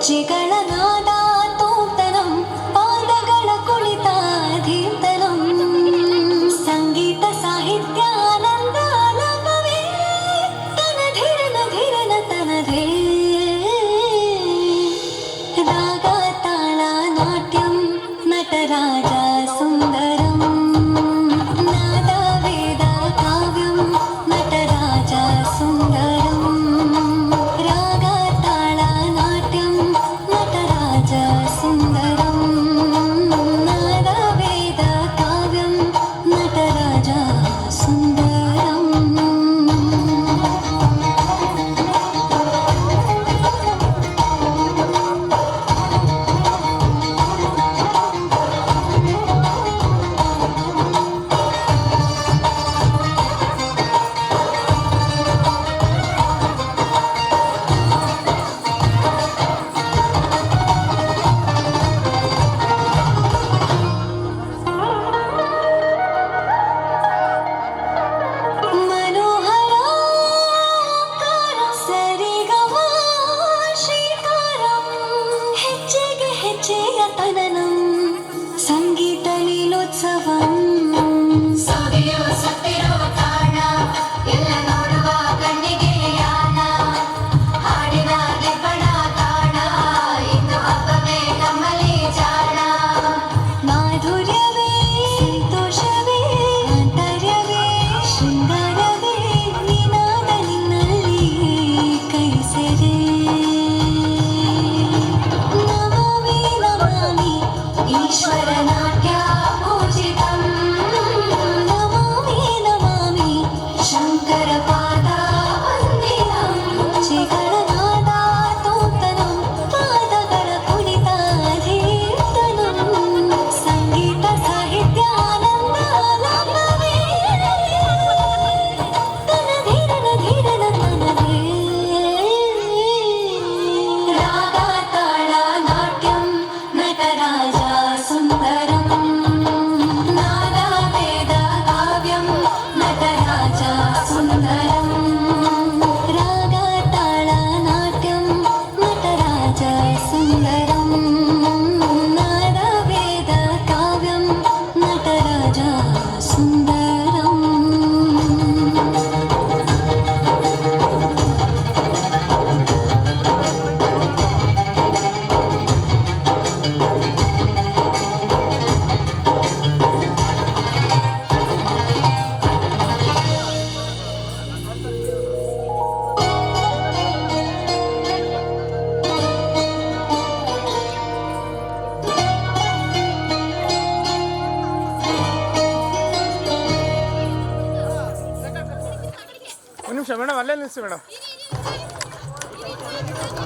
ಜಿಗಳನಾದ ತೋಂತನಂ ಪಾದಗಳ ಕುಳಿತ ಧೀಂತನಂ ಸಂಗೀತ ಸಾಹಿತ್ಯ ಆನಂದ ಆಲಾಪವೇ ತನಧಿರನ ಧಿರನ ತನಧೇ ರಾಗ ತಾಳ ನಾಟ್ಯಂ ನಟರಾಜ ಸುಂದರಂ ನಾದ ವೇದ ಕಾವ್ಯಂ ನಟರಾಜ ಸುಂದರಂ ರಾಗ ತಾಳ ನಾಟ್ಯಂ ನಟರಾಜ ಸುಂದರಂ ನಾದ ವೇದ ಕಾವ್ಯಂ ನಟರಾಜ ಸುಂದರಂ ಮನೋಹರಾಕಾರ ಸರಿಗಮ ಶ್ರೀಕಾರಂ ಹೆಜ್ಜೆಗೆ ಹೆಜ್ಜೆಯ ತನನಂ ಸಂಗೀತ ಲೀಲೋತ್ಸವಂ ಸವಿಯೋ ಸತ್ತಿರೋ ಕಾಣ ಎಲ್ಲ ನೋಡುವ ಕಣ್ಣಿಗೆ ಯಾನ ಹಾಡಿನ ಗೆಬ್ಬಣ ತಾಣ ಇಂದು ಹಬ್ಬವೇ ನಮ್ಮಲ್ಲಿ ಜಾಣ ಮಾಧುರ್ಯವೇ ಸಂತೋಷವೇ ಆಂತರ್ಯವೇ ಶೃಂಗಾರವೇ ನಿನಾದ ನಿನ್ನಲ್ಲಿ ಕೈ ಸೆರೆ ನಮಾಮಿ ನಮಾಮಿ ಈಶ್ವರ ನಾಟ್ಯ ಪೂಜಿತಂ ನಮಾಮಿ ನಮಾಮಿ ಶಂಕರ ಪಾದ ವಂದಿತಂ ಜಿಗಳನಾದ ತೋಂತನಂ ಪಾದಗಳ ಕುಣಿತ ಧೀರ್ತನಂ ಸಂಗೀತ ಸಾಹಿತ್ಯ ಆನಂದ ಆಲಾಪವೇ ತನಧೀರನ ಧೀರನ ತನಧೇ ರಾಗ ತಾಳ ನಾಟ್ಯಂ ನಟರಾಜ ಸುಂದರಂ ನಾದ ವೇದ ಕಾವ್ಯಂ ನಟರಾಜ ಸುಂದರಂ ರಾಗ ತಾಳ ನಾಟ್ಯಂ ನಟರಾಜ ಸುಂದರಂ ನಾದ ವೇದ ಕಾವ್ಯಂ ನಟರಾಜ ಸುಂದರಂ ಒಂದು ನಿಮಿಷ ಮೇಡಮ್, ಅಲ್ಲೇ ನಿಲ್ಲಿಸಿ ಮೇಡಮ್.